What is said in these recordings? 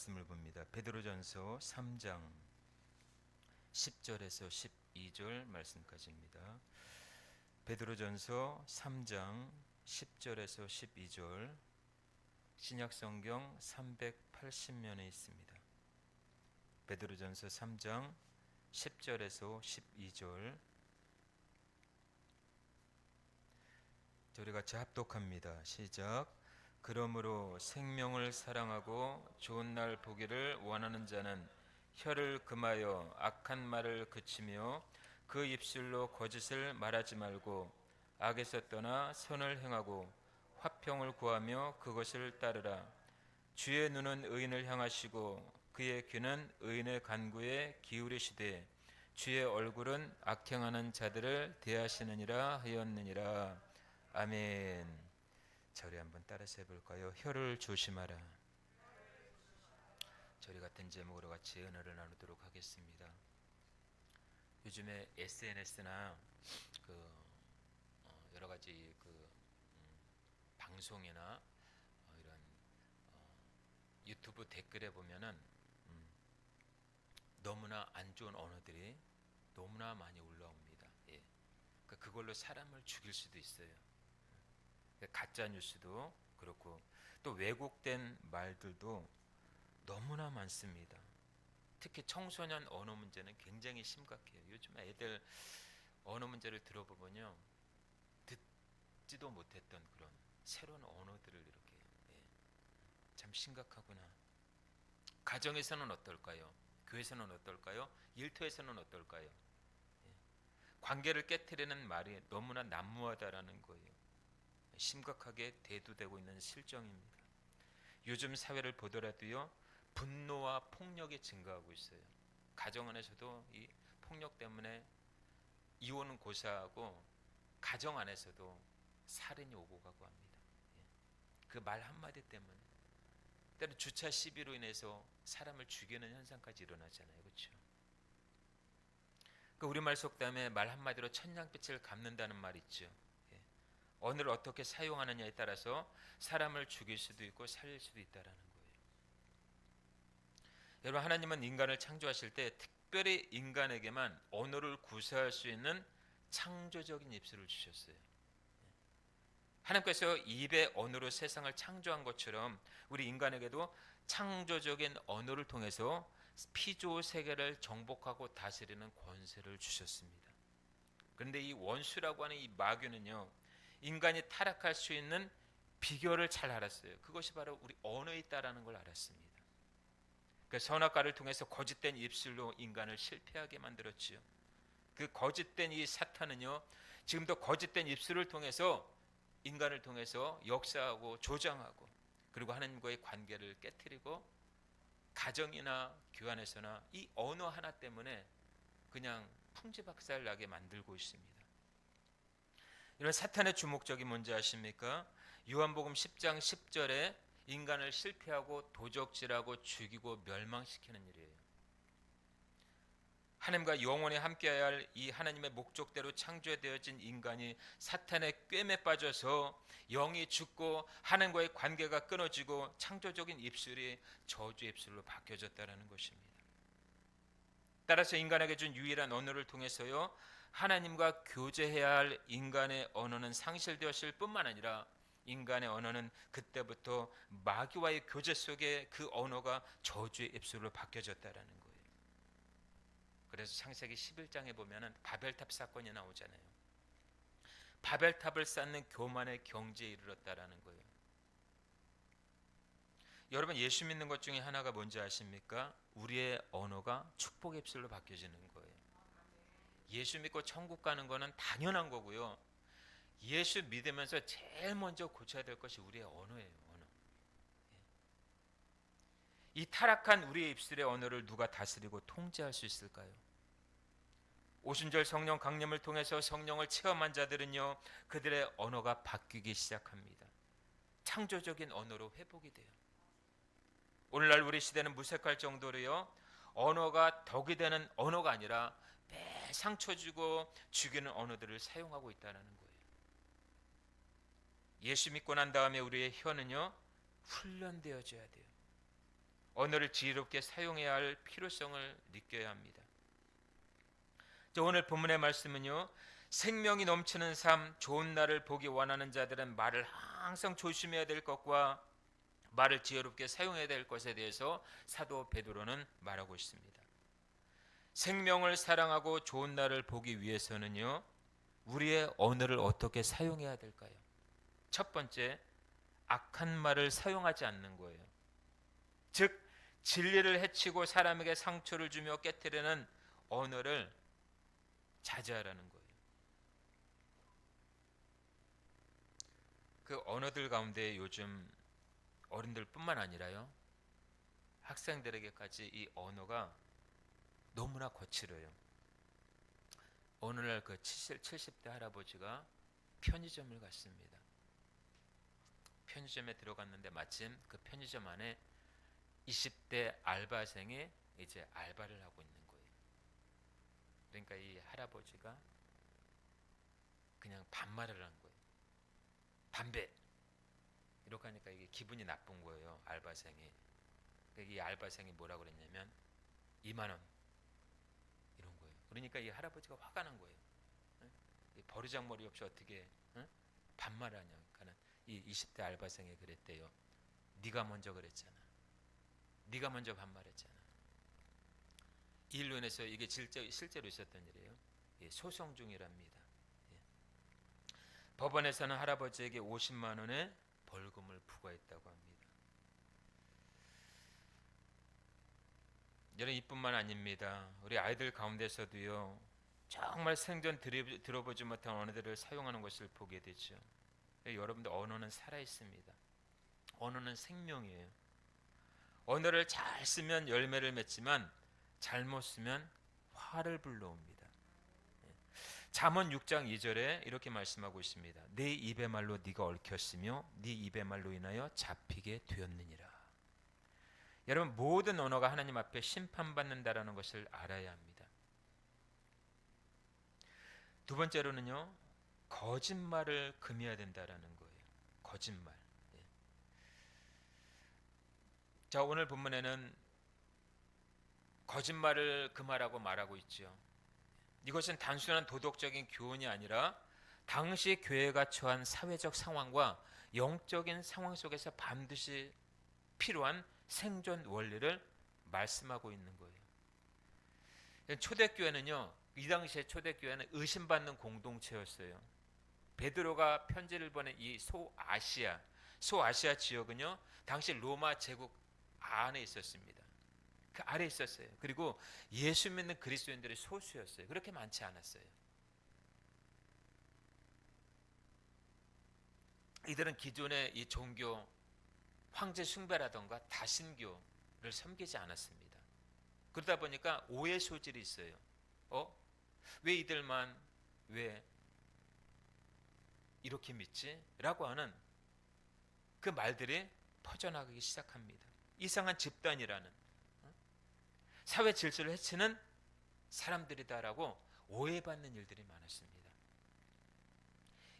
말씀을 봅니다. 베드로전서 3장 10절에서 12절 말씀까지입니다. 베드로전서 3장 10절에서 12절 신약성경 380면에 있습니다. 베드로전서 3장 10절에서 12절 저희 같이 합독합니다. 시작. 그러므로 생명을 사랑하고 좋은 날 보기를 원하는 자는 혀를 금하여 악한 말을 그치며 그 입술로 거짓을 말하지 말고 악에서 떠나 선을 행하고 화평을 구하며 그것을 따르라. 주의 눈은 의인을 향하시고 그의 귀는 의인의 간구에 기울이시되 주의 얼굴은 악행하는 자들을 대하시느니라 하였느니라. 아멘. 저리 한번 따라서 해볼까요? 혀를 조심하라. 저리 같은 제목으로 같이 은혜를 나누도록 하겠습니다. 요즘에 SNS나 여러 가지 방송이나 이런 유튜브 댓글에 보면은 너무나 안 좋은 언어들이 너무나 많이 올라옵니다. 예. 그걸로 사람을 죽일 수도 있어요. 가짜 뉴스도 그렇고 또 왜곡된 말들도 너무나 많습니다. 특히 청소년 언어 문제는 굉장히 심각해요. 요즘 애들 언어 문제를 들어보면요, 듣지도 못했던 그런 새로운 언어들을 이렇게 참 심각하구나. 가정에서는 어떨까요? 교회에서는 어떨까요? 일터에서는 어떨까요? 관계를 깨트리는 말이 너무나 난무하다라는 거예요. 심각하게 대두되고 있는 실정입니다. 요즘 사회를 보더라도요, 분노와 폭력이 증가하고 있어요. 가정 안에서도 이 폭력 때문에 이혼은 고사하고 가정 안에서도 살인이 오고 가고 합니다. 그 말 한마디 때문에 때로 주차 시비로 인해서 사람을 죽이는 현상까지 일어나잖아요. 그렇죠? 그 우리말 속담에 말 한마디로 천냥빛을 갚는다는 말 있죠. 언어를 어떻게 사용하느냐에 따라서 사람을 죽일 수도 있고 살릴 수도 있다라는 거예요. 여러분, 하나님은 인간을 창조하실 때 특별히 인간에게만 언어를 구사할 수 있는 창조적인 입술을 주셨어요. 하나님께서 입의 언어로 세상을 창조한 것처럼 우리 인간에게도 창조적인 언어를 통해서 피조 세계를 정복하고 다스리는 권세를 주셨습니다. 그런데 이 원수라고 하는 이 마귀는요, 인간이 타락할 수 있는 비결을 잘 알았어요. 그것이 바로 우리 언어에 있다라는 걸 알았습니다. 그 선악과를 통해서 거짓된 입술로 인간을 실패하게 만들었지요. 그 거짓된 이 사탄은요, 지금도 거짓된 입술을 통해서 인간을 통해서 역사하고 조장하고 그리고 하나님과의 관계를 깨트리고 가정이나 교환에서나 이 언어 하나 때문에 그냥 풍지박살 나게 만들고 있습니다. 이런 사탄의 주목적이 뭔지 아십니까? 요한복음 10장 10절에 인간을 실패하고 도적질하고 죽이고 멸망시키는 일이에요. 하나님과 영원히 함께해야 할 이 하나님의 목적대로 창조되어진 인간이 사탄의 꿰매 빠져서 영이 죽고 하나님과의 관계가 끊어지고 창조적인 입술이 저주의 입술로 바뀌어졌다는 것입니다. 따라서 인간에게 준 유일한 언어를 통해서요, 하나님과 교제해야 할 인간의 언어는 상실되었을 뿐만 아니라 인간의 언어는 그때부터 마귀와의 교제 속에 그 언어가 저주의 입술로 바뀌어졌다는 거예요. 그래서 창세기 11장에 보면 바벨탑 사건이 나오잖아요. 바벨탑을 쌓는 교만의 경지에 이르렀다라는 거예요. 여러분, 예수 믿는 것 중에 하나가 뭔지 아십니까? 우리의 언어가 축복의 입술로 바뀌어지는 거예요. 예수 믿고 천국 가는 거는 당연한 거고요. 예수 믿으면서 제일 먼저 고쳐야 될 것이 우리의 언어예요. 언어. 이 타락한 우리의 입술의 언어를 누가 다스리고 통제할 수 있을까요? 오순절 성령 강림을 통해서 성령을 체험한 자들은요, 그들의 언어가 바뀌기 시작합니다. 창조적인 언어로 회복이 돼요. 오늘날 우리 시대는 무색할 정도로요, 언어가 덕이 되는 언어가 아니라 매 상처 주고 죽이는 언어들을 사용하고 있다는 거예요. 예수 믿고 난 다음에 우리의 혀는요, 훈련되어져야 돼요. 언어를 지혜롭게 사용해야 할 필요성을 느껴야 합니다. 오늘 본문의 말씀은요, 생명이 넘치는 삶, 좋은 날을 보기 원하는 자들은 말을 항상 조심해야 될 것과 말을 지혜롭게 사용해야 될 것에 대해서 사도 베드로는 말하고 있습니다. 생명을 사랑하고 좋은 날을 보기 위해서는요, 우리의 언어를 어떻게 사용해야 될까요? 첫 번째, 악한 말을 사용하지 않는 거예요. 즉, 진리를 해치고 사람에게 상처를 주며 깨뜨리는 언어를 자제하라는 거예요. 그 언어들 가운데 요즘 어른들뿐만 아니라요, 학생들에게까지 이 언어가 너무나 거칠어요. 어느 날 그 70대 할아버지가 편의점을 갔습니다. 편의점에 들어갔는데 마침 그 편의점 안에 20대 알바생이 이제 알바를 하고 있는 거예요. 그러니까 이 할아버지가 그냥 반말을 한 거예요. 담배! 이렇게 하니까 이게 기분이 나쁜 거예요, 알바생이. 이 알바생이 뭐라고 그랬냐면 2만 원 이런 거예요. 그러니까 이 할아버지가 화가 난 거예요. 이 버르장머리 없이 어떻게 반말하냐. 그러니까 이 20대 알바생이 그랬대요. 네가 먼저 그랬잖아. 네가 먼저 반말했잖아. 이 일로 인해서 이게 실제로 있었던 일이에요. 소송 중이랍니다. 법원에서는 할아버지에게 50만 원의 벌금을 부과했다고 합니다. 여러분, 이뿐만 아닙니다. 우리 아이들 가운데서도요, 정말 생전 들어보지 못한 언어들을 사용하는 것을 보게 되죠. 여러분들, 언어는 살아있습니다. 언어는 생명이에요. 언어를 잘 쓰면 열매를 맺지만 잘못 쓰면 화를 불러옵니다. 잠언 6장 2절에 이렇게 말씀하고 있습니다. 내 입의 말로 네가 얽혔으며 네 입의 말로 인하여 잡히게 되었느니라. 여러분, 모든 언어가 하나님 앞에 심판받는다라는 것을 알아야 합니다. 두 번째로는요, 거짓말을 금해야 된다라는 거예요. 거짓말. 자, 오늘 본문에는 거짓말을 금하라고 말하고 있죠. 이것은 단순한 도덕적인 교훈이 아니라 당시 교회가 처한 사회적 상황과 영적인 상황 속에서 반드시 필요한 생존 원리를 말씀하고 있는 거예요. 초대교회는요, 이 당시에 초대교회는 의심받는 공동체였어요. 베드로가 편지를 보낸 이 소아시아 지역은요, 당시 로마 제국 안에 있었습니다. 그 아래 있었어요. 그리고 예수 믿는 그리스도인들이 소수였어요. 그렇게 많지 않았어요. 이들은 기존의 이 종교, 황제 숭배라던가 다신교를 섬기지 않았습니다. 그러다 보니까 오해 소질이 있어요. 왜 이들만 왜 이렇게 믿지? 라고 하는 그 말들이 퍼져나가기 시작합니다. 이상한 집단이라는, 사회 질서를 해치는 사람들이다라고 오해받는 일들이 많았습니다.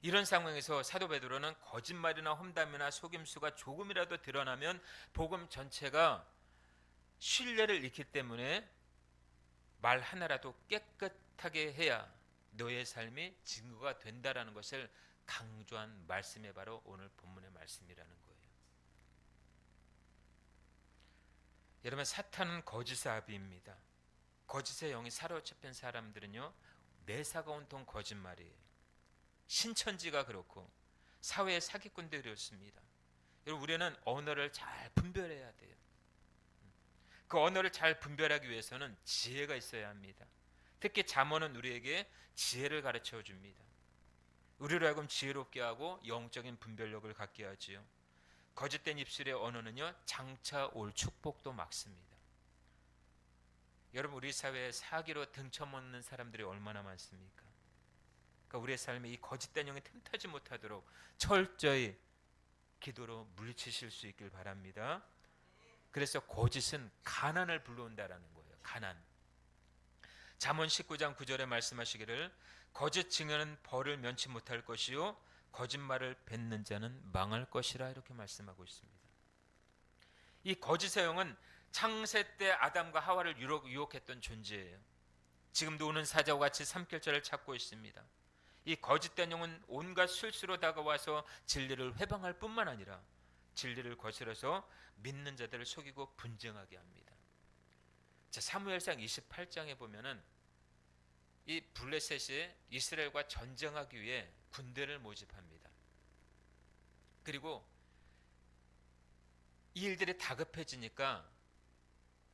이런 상황에서 사도 베드로는 거짓말이나 험담이나 속임수가 조금이라도 드러나면 복음 전체가 신뢰를 잃기 때문에 말 하나라도 깨끗하게 해야 너의 삶이 증거가 된다라는 것을 강조한 말씀이 바로 오늘 본문의 말씀이라는 거예요. 여러분, 사탄은 거짓의 아비입니다. 거짓의 영이 사로잡힌 사람들은요, 매사가 온통 거짓말이에요. 신천지가 그렇고 사회의 사기꾼들이 그렇습니다. 여러분, 우리는 언어를 잘 분별해야 돼요. 그 언어를 잘 분별하기 위해서는 지혜가 있어야 합니다. 특히 잠언은 우리에게 지혜를 가르쳐 줍니다. 우리로 하여금 지혜롭게 하고 영적인 분별력을 갖게 하지요. 거짓된 입술의 언어는요, 장차 올 축복도 막습니다. 여러분, 우리 사회에 사기로 등쳐먹는 사람들이 얼마나 많습니까? 그러니까 우리의 삶에 이 거짓된 영이 틈타지 못하도록 철저히 기도로 물리치실 수 있길 바랍니다. 그래서 거짓은 가난을 불러온다라는 거예요. 가난. 잠언 19장 9절에 말씀하시기를 거짓 증언은 벌을 면치 못할 것이요 거짓말을 뱉는 자는 망할 것이라 이렇게 말씀하고 있습니다. 이 거짓의 영은 창세 때 아담과 하와를 유혹했던 존재예요. 지금도 오는 사자와 같이 삼킬자를 찾고 있습니다. 이 거짓된 영은 온갖 술수로 다가와서 진리를 회방할 뿐만 아니라 진리를 거스려서 믿는 자들을 속이고 분쟁하게 합니다. 자, 사무엘상 28장에 보면은 이 블레셋이 이스라엘과 전쟁하기 위해 군대를 모집합니다. 그리고 이 일들이 다급해지니까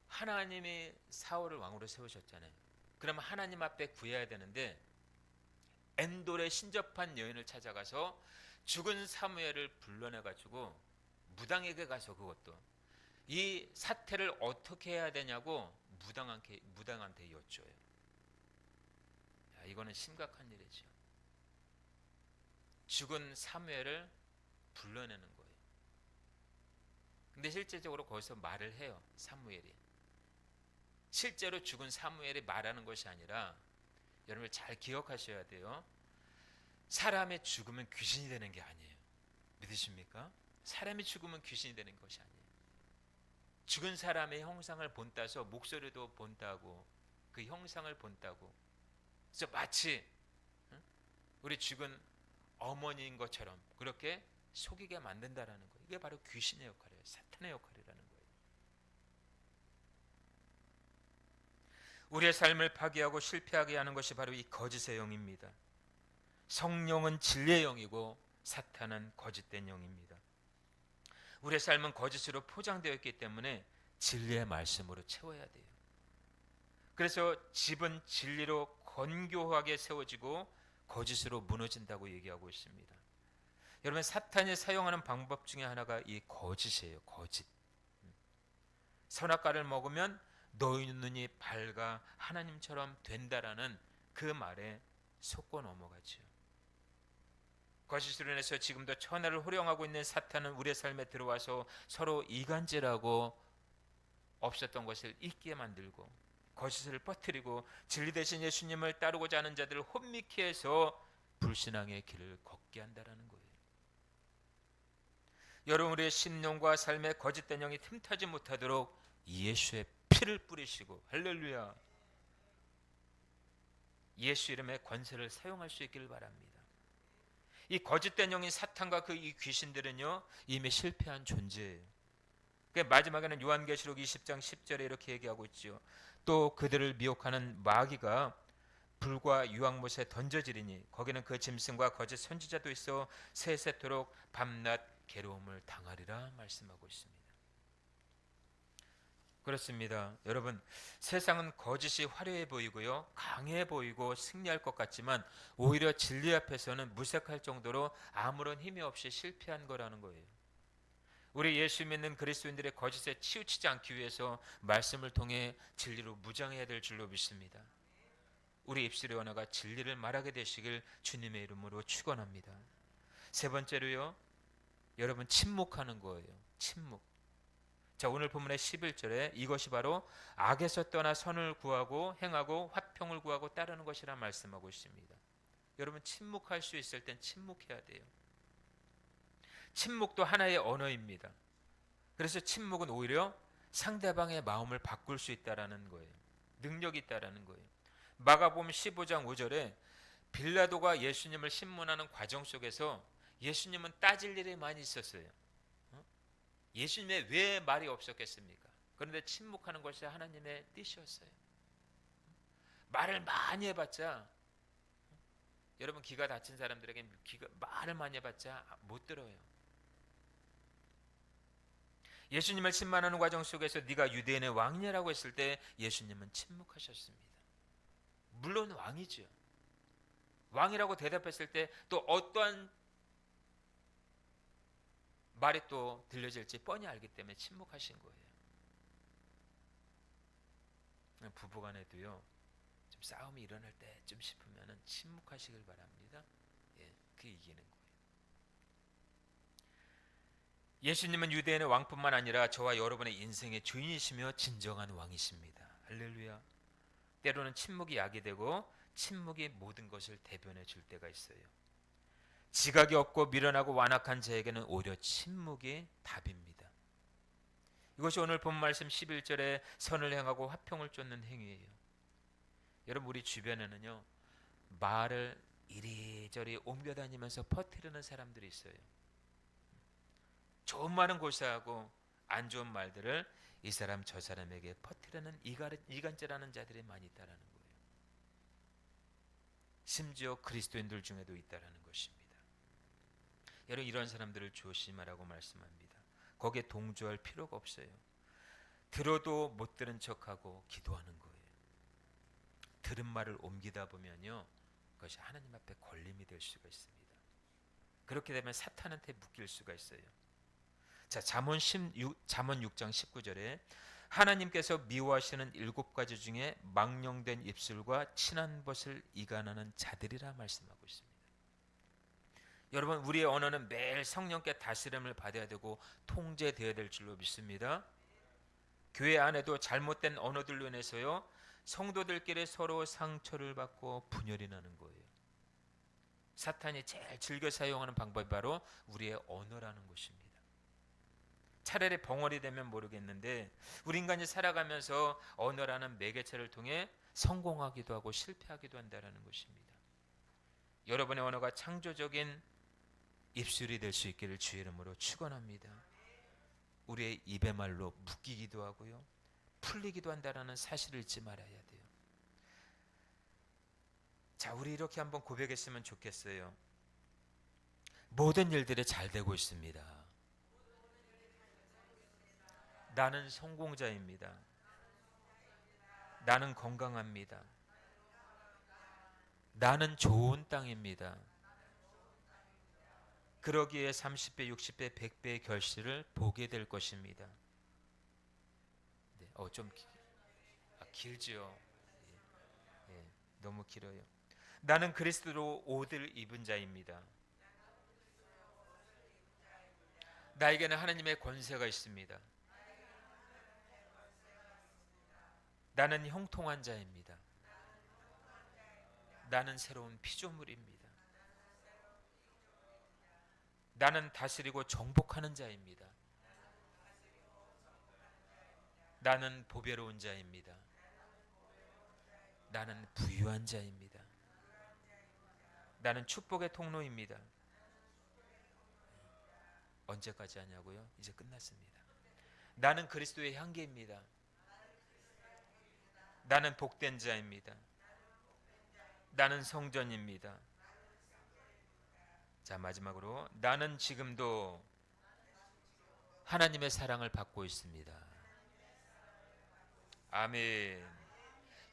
하나님이 사울을 왕으로 세우셨잖아요. 그러면 하나님 앞에 구해야 되는데 엔돌의 신접한 여인을 찾아가서 죽은 사무엘을 불러내가지고 무당에게 가서 그것도 이 사태를 어떻게 해야 되냐고 무당한테 여쭤요. 야, 이거는 심각한 일이죠. 죽은 사무엘을 불러내는 거예요. 근데 실제적으로 거기서 말을 해요. 사무엘이 실제로 죽은 사무엘이 말하는 것이 아니라, 여러분 잘 기억하셔야 돼요. 사람의 죽으면 귀신이 되는 게 아니에요. 믿으십니까? 사람이 죽으면 귀신이 되는 것이 아니에요. 죽은 사람의 형상을 본따서 목소리도 본따고 그 형상을 본따고, 그래서 마치 우리 죽은 어머니인 것처럼 그렇게 속이게 만든다라는 거예요. 이게 바로 귀신의 역할이에요. 사탄의 역할이라는 거예요. 우리의 삶을 파괴하고 실패하게 하는 것이 바로 이 거짓의 영입니다. 성령은 진리의 영이고 사탄은 거짓된 영입니다. 우리의 삶은 거짓으로 포장되어 있기 때문에 진리의 말씀으로 채워야 돼요. 그래서 집은 진리로 건교하게 세워지고 거짓으로 무너진다고 얘기하고 있습니다. 여러분, 사탄이 사용하는 방법 중에 하나가 이 거짓이에요. 거짓. 선악과를 먹으면 너희 눈이 밝아 하나님처럼 된다라는 그 말에 속고 넘어가죠. 거짓으로 인해서 지금도 천하를 호령하고 있는 사탄은 우리의 삶에 들어와서 서로 이간질하고 없었던 것을 있게 만들고 거짓을 퍼뜨리고 진리 대신 예수님을 따르고자 하는 자들을 혼미케 해서 불신앙의 길을 걷게 한다라는 거예요. 여러분, 우리의 심령과 삶에 거짓된 영이 틈타지 못하도록 예수의 피를 뿌리시고, 할렐루야, 예수 이름의 권세를 사용할 수 있기를 바랍니다. 이 거짓된 영인 사탄과 그 이 귀신들은요 이미 실패한 존재예요. 마지막에는 요한계시록 20장 10절에 이렇게 얘기하고 있죠. 또 그들을 미혹하는 마귀가 불과 유황못에 던져지리니 거기는 그 짐승과 거짓 선지자도 있어 세세토록 밤낮 괴로움을 당하리라 말씀하고 있습니다. 그렇습니다. 여러분, 세상은 거짓이 화려해 보이고요, 강해 보이고 승리할 것 같지만 오히려 진리 앞에서는 무색할 정도로 아무런 힘이 없이 실패한 거라는 거예요. 우리 예수 믿는 그리스도인들의 거짓에 치우치지 않기 위해서 말씀을 통해 진리로 무장해야 될 줄로 믿습니다. 우리 입술의 언어가 진리를 말하게 되시길 주님의 이름으로 축원합니다. 세 번째로요, 여러분, 침묵하는 거예요. 침묵. 자, 오늘 본문의 11절에 이것이 바로 악에서 떠나 선을 구하고 행하고 화평을 구하고 따르는 것이라 말씀하고 있습니다. 여러분, 침묵할 수 있을 땐 침묵해야 돼요. 침묵도 하나의 언어입니다. 그래서 침묵은 오히려 상대방의 마음을 바꿀 수 있다라는 거예요. 능력이 있다라는 거예요. 마가복음 15장 5절에 빌라도가 예수님을 신문하는 과정 속에서 예수님은 따질 일이 많이 있었어요. 예수님의 왜 말이 없었겠습니까? 그런데 침묵하는 것이 하나님의 뜻이었어요. 말을 많이 해봤자, 여러분, 귀가 다친 사람들에게 말을 많이 해봤자 못 들어요. 예수님을 신문하는 과정 속에서 네가 유대인의 왕이라고 했을 때 예수님은 침묵하셨습니다. 물론 왕이죠. 왕이라고 대답했을 때 또 어떠한 말이 또 들려질지 뻔히 알기 때문에 침묵하신 거예요. 부부간에도요, 좀 싸움이 일어날 때쯤 싶으면 침묵하시길 바랍니다. 예, 그게 이기는 거예요. 예수님은 유대인의 왕뿐만 아니라 저와 여러분의 인생의 주인이시며 진정한 왕이십니다. 할렐루야. 때로는 침묵이 약이 되고 침묵이 모든 것을 대변해 줄 때가 있어요. 지각이 없고 미련하고 완악한 자에게는 오히려 침묵이 답입니다. 이것이 오늘 본 말씀 11절에 선을 행하고 화평을 쫓는 행위예요. 여러분, 우리 주변에는요, 말을 이리저리 옮겨다니면서 퍼뜨리는 사람들이 있어요. 좋은 말은 고사하고 안 좋은 말들을 이 사람 저 사람에게 퍼뜨리는 이간질하는 자들이 많이 있다라는 거예요. 심지어 그리스도인들 중에도 있다라는 것입니다. 여러분, 이런 사람들을 조심하라고 말씀합니다. 거기에 동조할 필요가 없어요. 들어도 못 들은 척하고 기도하는 거예요. 들은 말을 옮기다 보면요, 그것이 하나님 앞에 걸림이 될 수가 있습니다. 그렇게 되면 사탄한테 묶일 수가 있어요. 자, 잠언 6장 19절에 하나님께서 미워하시는 7가지 중에 망령된 입술과 친한 벗을 이간하는 자들이라 말씀하고 있습니다. 여러분, 우리의 언어는 매일 성령께 다스림을 받아야 되고 통제되어야 될 줄로 믿습니다. 교회 안에도 잘못된 언어들로 인해서요, 성도들끼리 서로 상처를 받고 분열이 나는 거예요. 사탄이 제일 즐겨 사용하는 방법이 바로 우리의 언어라는 것입니다. 차라리 벙어리 되면 모르겠는데 우리 인간이 살아가면서 언어라는 매개체를 통해 성공하기도 하고 실패하기도 한다는 것입니다. 여러분의 언어가 창조적인 입술이 될 수 있기를 주의 이름으로 축원합니다. 우리의 입의 말로 묶이기도 하고요, 풀리기도 한다는 사실을 잊지 말아야 돼요. 자, 우리 이렇게 한번 고백했으면 좋겠어요. 모든 일들이 잘 되고 있습니다. 나는 성공자입니다. 나는 건강합니다. 나는 좋은 땅입니다. 그러기에 30배, 60배, 100배의 결실을 보게 될 것입니다. 네, 좀 길지요. 예, 너무 길어요. 나는 그리스도로 옷을 입은 자입니다. 나에게는 하나님의 권세가 있습니다. 나는 형통한 자입니다. 나는 새로운 피조물입니다. 나는 다스리고 정복하는 자입니다. 나는 보배로운 자입니다. 나는 부유한 자입니다. 나는 축복의 통로입니다. 언제까지 하냐고요? 이제 끝났습니다. 나는 그리스도의 향기입니다. 나는 복된 자입니다. 나는 성전입니다. 자, 마지막으로 나는 지금도 하나님의 사랑을 받고 있습니다. 아멘.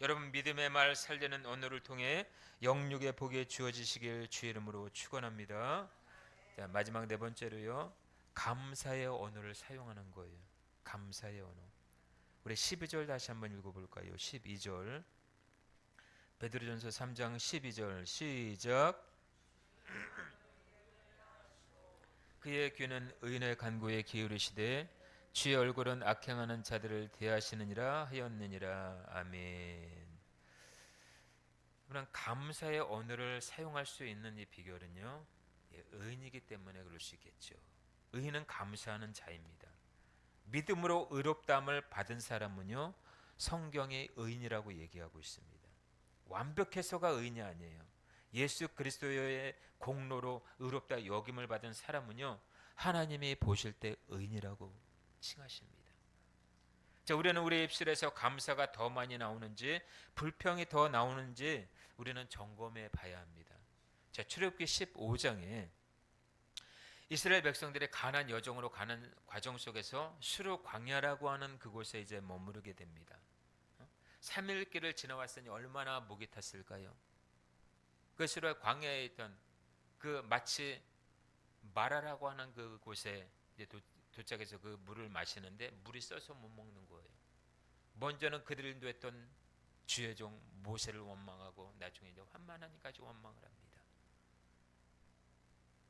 여러분, 믿음의 말 살리는 언어를 통해 영육의 복이 주어지시길 주의 이름으로 축원합니다. 자, 마지막 네 번째로요, 감사의 언어를 사용하는 거예요. 감사의 언어. 우리 12절 다시 한번 읽어볼까요? 12절, 베드로전서 3장 12절 시작. 그의 귀는 의인의 간구에 기울이시되 주의 얼굴은 악행하는 자들을 대하시느니라 하였느니라. 아멘. 그러나 감사의 언어를 사용할 수 있는 이 비결은요, 의인이기 때문에 그럴 수 있겠죠. 의인은 감사하는 자입니다. 믿음으로 의롭다함을 받은 사람은요, 성경의 의인이라고 얘기하고 있습니다. 완벽해서가 의인이 아니에요. 예수 그리스도의 공로로 의롭다 여김을 받은 사람은요, 하나님이 보실 때 의인이라고 칭하십니다. 자, 우리는 우리 입술에서 감사가 더 많이 나오는지 불평이 더 나오는지 우리는 점검해 봐야 합니다. 자, 출애굽기 15장에 이스라엘 백성들이 가나안 여정으로 가는 과정 속에서 수르 광야라고 하는 그곳에 이제 머무르게 됩니다. 3일 길을 지나왔으니 얼마나 목이 탔을까요? 그 수르 광야에 있던 그 마치 마라라고 하는 그곳에 이제 도착해서 그 물을 마시는데 물이 써서 못 먹는 거예요. 먼저는 그들을 인도했던 주의 종 모세를 원망하고 나중에 이제 환만하니까지 원망을 합니다.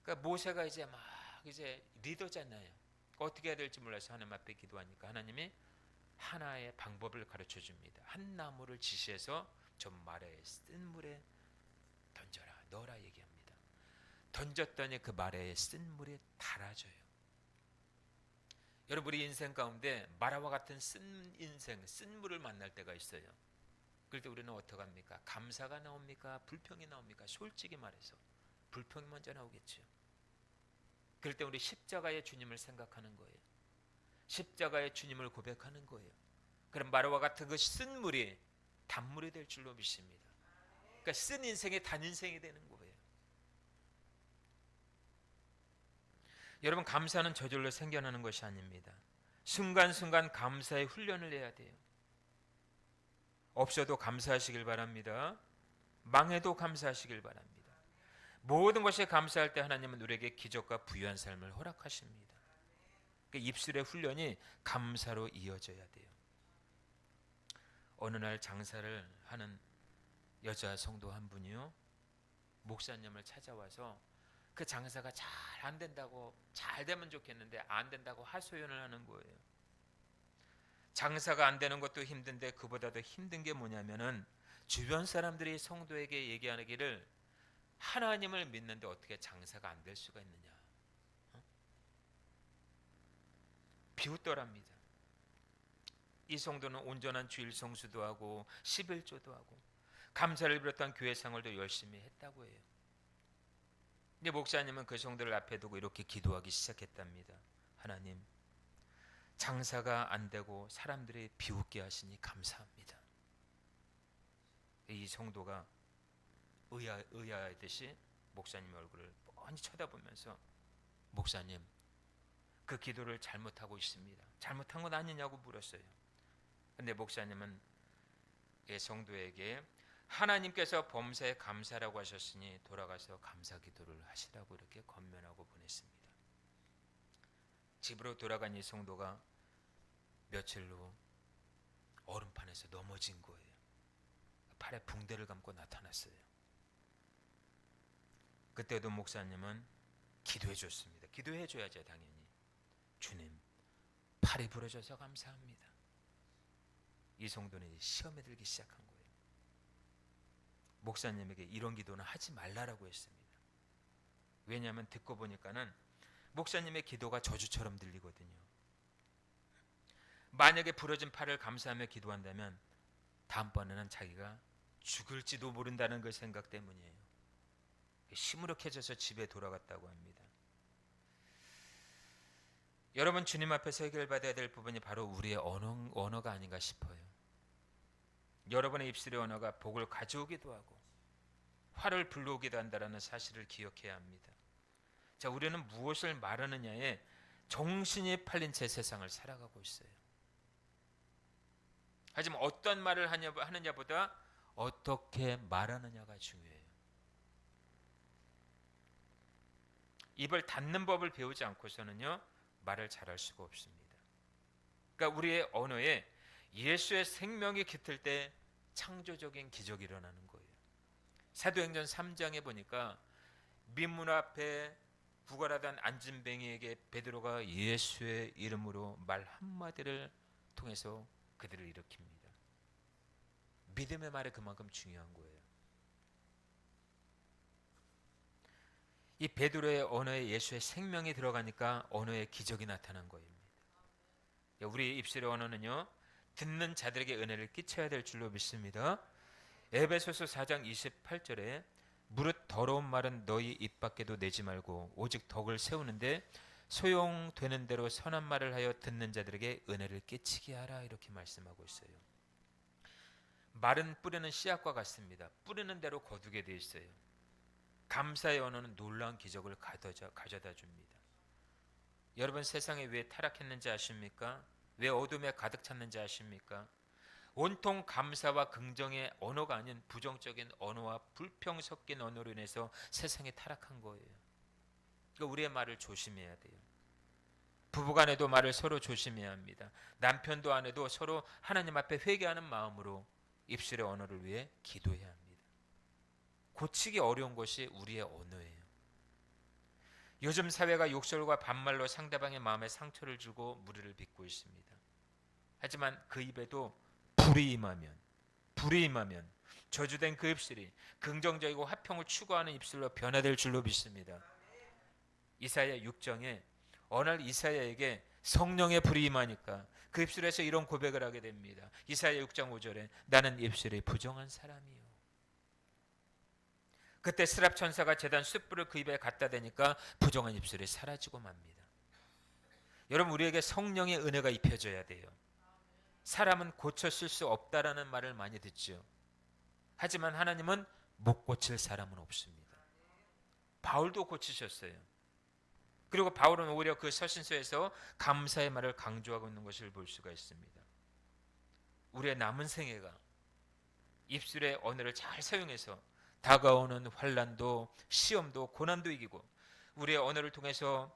그러니까 모세가 이제 막 이제 리더잖아요. 어떻게 해야 될지 몰라서 하나님 앞에 기도하니까 하나님이 하나의 방법을 가르쳐 줍니다. 한 나무를 지시해서 저 마라에 쓴 물에 던져라, 넣어라 얘기합니다. 던졌더니 그 마라에 쓴 물이 달아져요. 여러분, 우리 인생 가운데 마라와 같은 쓴 인생, 쓴 물을 만날 때가 있어요. 그럴 때 우리는 어떻게 합니까? 감사가 나옵니까? 불평이 나옵니까? 솔직히 말해서 불평이 먼저 나오겠죠. 그럴 때 우리 십자가의 주님을 생각하는 거예요. 십자가의 주님을 고백하는 거예요. 그럼 마라와 같은 그 쓴 물이 단물이 될 줄로 믿습니다. 그러니까 쓴 인생이 단 인생이 되는 거예요. 여러분, 감사는 저절로 생겨나는 것이 아닙니다. 순간순간 감사의 훈련을 해야 돼요. 없어도 감사하시길 바랍니다. 망해도 감사하시길 바랍니다. 모든 것에 감사할 때 하나님은 우리에게 기적과 부유한 삶을 허락하십니다. 그러니까 입술의 훈련이 감사로 이어져야 돼요. 어느 날 장사를 하는 여자 성도 한 분이요, 목사님을 찾아와서 그 장사가 잘 안 된다고, 잘 되면 좋겠는데 안 된다고 하소연을 하는 거예요. 장사가 안 되는 것도 힘든데 그보다 더 힘든 게 뭐냐면은 주변 사람들이 성도에게 얘기하기를 하나님을 믿는데 어떻게 장사가 안 될 수가 있느냐, 비웃더랍니다. 이 성도는 온전한 주일 성수도 하고 11조도 하고 감사를 비롯한 교회 생활도 열심히 했다고 해요. 근데 목사님은 그 성도를 앞에 두고 이렇게 기도하기 시작했답니다. 하나님, 장사가 안 되고 사람들이 비웃게 하시니 감사합니다. 이 성도가 의아하듯이 목사님의 얼굴을 뻔히 쳐다보면서, 목사님, 그 기도를 잘못하고 있습니다. 잘못한 건 아니냐고 물었어요. 근데 목사님은 이 성도에게 하나님께서 범사에 감사라고 하셨으니 돌아가서 감사 기도를 하시라고 이렇게 권면하고 보냈습니다. 집으로 돌아간 이 성도가 며칠 후 얼음판에서 넘어진 거예요. 팔에 붕대를 감고 나타났어요. 그때도 목사님은 기도해 줬습니다. 기도해 줘야죠, 당연히. 주님, 팔이 부러져서 감사합니다. 이 성도는 시험에 들기 시작한 거예요. 목사님에게 이런 기도는 하지 말라라고 했습니다. 왜냐하면 듣고 보니까는 목사님의 기도가 저주처럼 들리거든요. 만약에 부러진 팔을 감사하며 기도한다면 다음번에는 자기가 죽을지도 모른다는 그 생각 때문이에요. 시무룩해져서 집에 돌아갔다고 합니다. 여러분, 주님 앞에서 해결받아야 될 부분이 바로 우리의 언어가 아닌가 싶어요. 여러분의 입술의 언어가 복을 가져오기도 하고 화를 불러오기도 한다는 사실을 기억해야 합니다. 자, 우리는 무엇을 말하느냐에 정신이 팔린 채 세상을 살아가고 있어요. 하지만 어떤 말을 하느냐보다 어떻게 말하느냐가 중요해요. 입을 닫는 법을 배우지 않고서는요, 말을 잘할 수가 없습니다. 그러니까 우리의 언어에 예수의 생명이 깃들 때 창조적인 기적이 일어나는 거예요. 사도행전 3장에 보니까 민문 앞에 구걸하던 안진뱅이에게 베드로가 예수의 이름으로 말 한마디를 통해서 그들을 일으킵니다. 믿음의 말이 그만큼 중요한 거예요. 이 베드로의 언어에 예수의 생명이 들어가니까 언어에 기적이 나타난 거입니다. 우리 입술의 언어는요, 듣는 자들에게 은혜를 끼쳐야 될 줄로 믿습니다. 에베소서 4장 28절에 무릇 더러운 말은 너희 입 밖에도 내지 말고 오직 덕을 세우는데 소용되는 대로 선한 말을 하여 듣는 자들에게 은혜를 끼치게 하라, 이렇게 말씀하고 있어요. 말은 뿌리는 씨앗과 같습니다. 뿌리는 대로 거두게 돼 있어요. 감사의 언어는 놀라운 기적을 가져다 줍니다. 여러분, 세상에 왜 타락했는지 아십니까? 왜 어둠에 가득 찼는지 아십니까? 온통 감사와 긍정의 언어가 아닌 부정적인 언어와 불평 섞인 언어로 인해서 세상에 타락한 거예요. 그러니까 우리의 말을 조심해야 돼요. 부부간에도 말을 서로 조심해야 합니다. 남편도 아내도 서로 하나님 앞에 회개하는 마음으로 입술의 언어를 위해 기도해야 합니다. 고치기 어려운 것이 우리의 언어예요. 요즘 사회가 욕설과 반말로 상대방의 마음에 상처를 주고 무리를 빚고 있습니다. 하지만 그 입에도 불이 임하면 저주된 그 입술이 긍정적이고 화평을 추구하는 입술로 변화될 줄로 믿습니다. 이사야 6장에 어느 날 이사야에게 성령의 불이 임하니까 그 입술에서 이런 고백을 하게 됩니다. 이사야 6장 5절에 나는 입술이 부정한 사람이요. 그때 스랍 천사가 제단 숯불을 그 입에 갖다 대니까 부정한 입술이 사라지고 맙니다. 여러분, 우리에게 성령의 은혜가 입혀져야 돼요. 사람은 고쳤을 수 없다라는 말을 많이 듣죠. 하지만 하나님은 못 고칠 사람은 없습니다. 바울도 고치셨어요. 그리고 바울은 오히려 그 서신서에서 감사의 말을 강조하고 있는 것을 볼 수가 있습니다. 우리의 남은 생애가 입술의 언어를 잘 사용해서 다가오는 환난도 시험도 고난도 이기고 우리의 언어를 통해서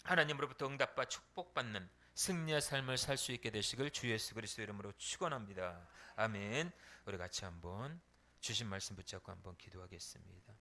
하나님으로부터 응답과 축복받는 승리의 삶을 살 수 있게 되시길 주 예수 그리스도 이름으로 축원합니다. 아멘. 우리 같이 한번 주신 말씀 붙잡고 한번 기도하겠습니다.